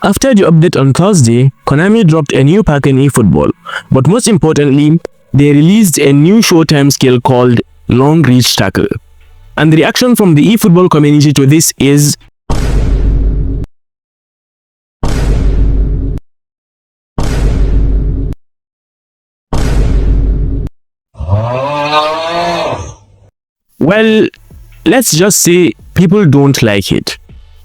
After the update on Thursday, Konami dropped a new pack in eFootball, but most importantly, they released a new showtime skill called Long Reach Tackle. And the reaction from the eFootball community to this is well, let's just say people don't like it.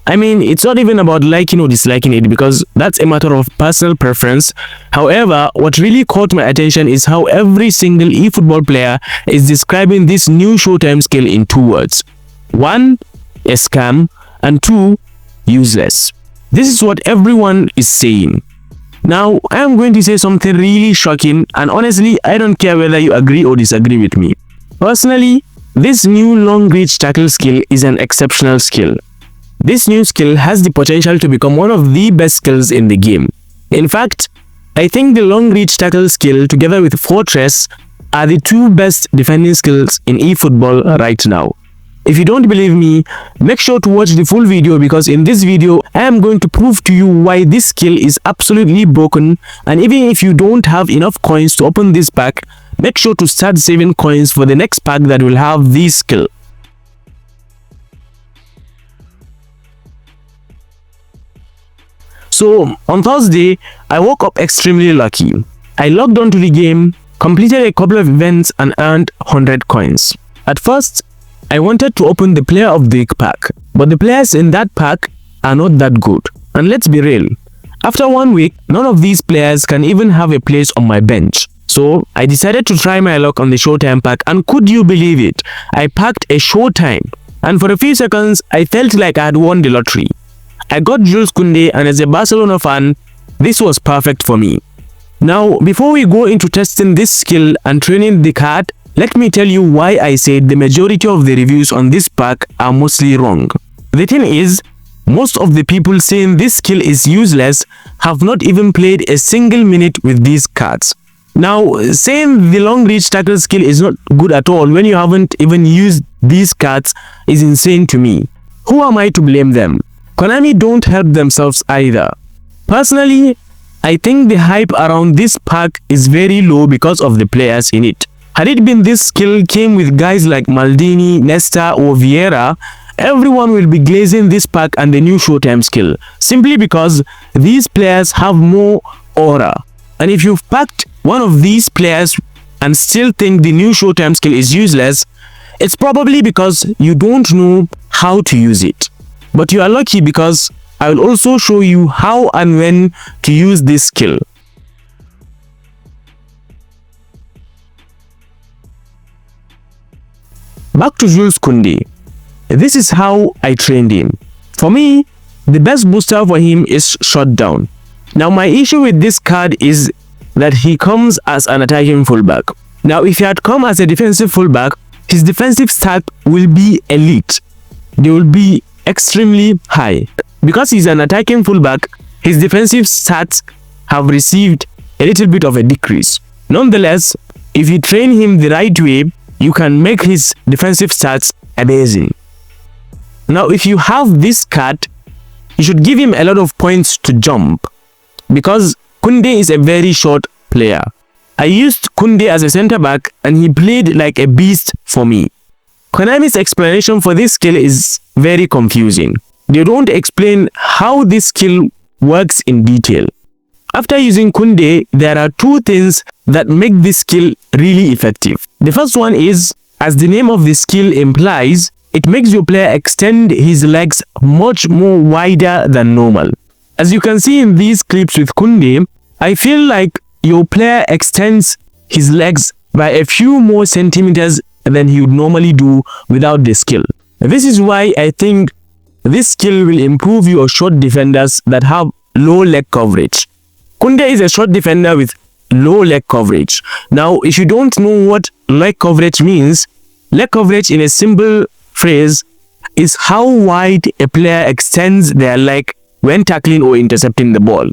I mean, it's not even about liking or disliking it because that's a matter of personal preference. However, what really caught my attention is how every single eFootball player is describing this new showtime skill in 2 words. 1, a scam, and 2, useless. This is what everyone is saying. Now, I am going to say something really shocking, and honestly, I don't care whether you agree or disagree with me. Personally, this new long reach tackle skill is an exceptional skill. This new skill has the potential to become one of the best skills in the game. In fact, I think the long reach tackle skill together with Fortress are the 2 best defending skills in eFootball right now. If you don't believe me, make sure to watch the full video because in this video, I am going to prove to you why this skill is absolutely broken, and even if you don't have enough coins to open this pack, make sure to start saving coins for the next pack that will have this skill. So, on Thursday, I woke up extremely lucky. I logged onto the game, completed a couple of events and earned 100 coins. At first, I wanted to open the Player of the Week pack, but the players in that pack are not that good. And let's be real, after 1 week, none of these players can even have a place on my bench. So, I decided to try my luck on the Showtime pack, and could you believe it? I packed a Showtime, and for a few seconds, I felt like I had won the lottery. I got Jules Koundé, and as a Barcelona fan, this was perfect for me. Now, before we go into testing this skill and training the card, let me tell you why I said the majority of the reviews on this pack are mostly wrong. The thing is, most of the people saying this skill is useless have not even played a single minute with these cards. Now, saying the long reach tackle skill is not good at all when you haven't even used these cards is insane to me. Who am I to blame them? Konami don't help themselves either. Personally, I think the hype around this pack is very low because of the players in it. Had it been this skill came with guys like Maldini, Nesta or Vieira, everyone will be glazing this pack and the new Showtime skill, simply because these players have more aura. And if you've packed one of these players and still think the new Showtime skill is useless, it's probably because you don't know how to use it. But you are lucky because I will also show you how and when to use this skill. Back to Jules Koundé. This is how I trained him. For me, the best booster for him is shutdown. Now my issue with this card is that he comes as an attacking fullback. Now if he had come as a defensive fullback, his defensive stat will be elite. They will be extremely high. Because he's an attacking fullback, his defensive stats have received a little bit of a decrease. Nonetheless, if you train him the right way, you can make his defensive stats amazing. Now, if you have this card, you should give him a lot of points to jump because Koundé is a very short player. I used Koundé as a center back and he played like a beast for me. Konami's explanation for this skill is very confusing. They don't explain how this skill works in detail. After using Koundé, there are 2 things that make this skill really effective. The first one is, as the name of the skill implies, it makes your player extend his legs much more wider than normal. As you can see in these clips with Koundé, I feel like your player extends his legs by a few more centimeters than he would normally do without the skill. This is why I think this skill will improve your short defenders that have low leg coverage. Koundé is a short defender with low leg coverage. Now, if you don't know what leg coverage means, leg coverage in a simple phrase is how wide a player extends their leg when tackling or intercepting the ball.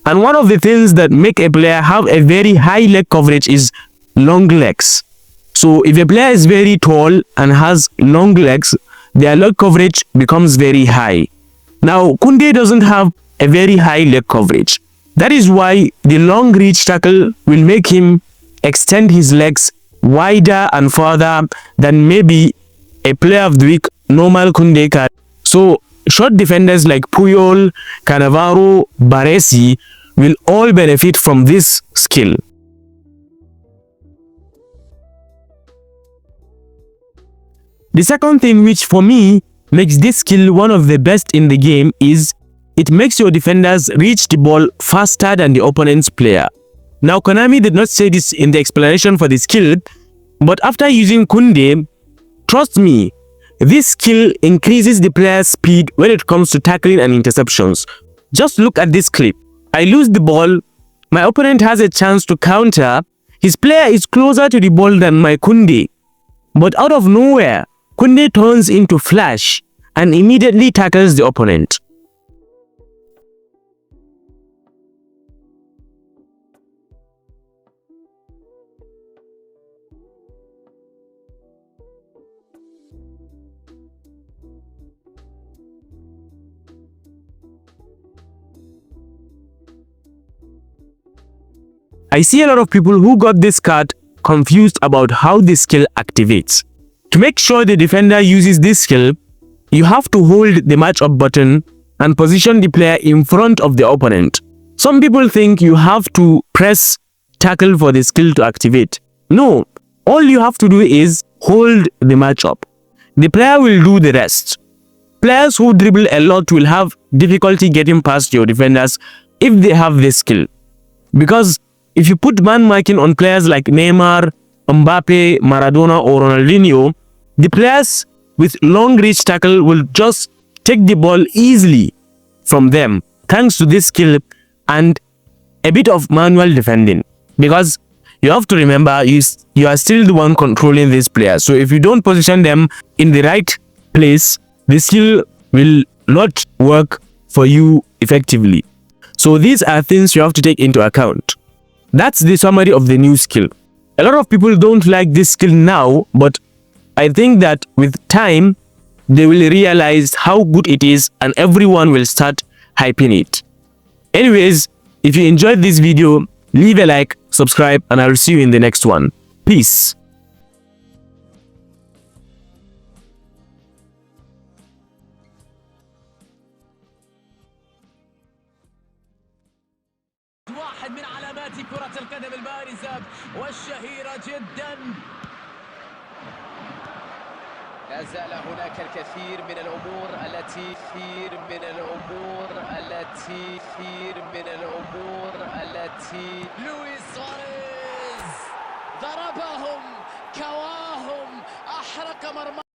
And one of the things that make a player have a very high leg coverage is long legs. So if a player is very tall and has long legs, their leg coverage becomes very high. Now, Koundé doesn't have a very high leg coverage. That is why the long reach tackle will make him extend his legs wider and further than maybe a player of the week normal Koundé can. So short defenders like Puyol, Cannavaro, Baresi will all benefit from this skill. The second thing which for me makes this skill one of the best in the game is it makes your defenders reach the ball faster than the opponent's player. Now Konami did not say this in the explanation for the skill, but after using Koundé, trust me, this skill increases the player's speed when it comes to tackling and interceptions. Just look at this clip. I lose the ball, my opponent has a chance to counter, his player is closer to the ball than my Koundé. But out of nowhere, Koundé turns into Flash and immediately tackles the opponent. I see a lot of people who got this card confused about how this skill activates. To make sure the defender uses this skill, you have to hold the matchup button and position the player in front of the opponent. Some people think you have to press tackle for the skill to activate. No, all you have to do is hold the matchup. The player will do the rest. Players who dribble a lot will have difficulty getting past your defenders if they have this skill. Because if you put man marking on players like Neymar, Mbappe, Maradona or Ronaldinho, the players with long reach tackle will just take the ball easily from them thanks to this skill and a bit of manual defending. Because you have to remember, you are still the one controlling these players. So if you don't position them in the right place, the skill will not work for you effectively. So these are things you have to take into account. That's the summary of the new skill. A lot of people don't like this skill now, but I think that with time, they will realize how good it is and everyone will start hyping it. Anyways, if you enjoyed this video, leave a like, subscribe, and I will see you in the next one. Peace. واحد من علامات كرة القدم البارزة والشهيرة جدا. لا زال هناك الكثير من الأمور التي لويس سواريز ضربهم كواهم أحرق مرمى.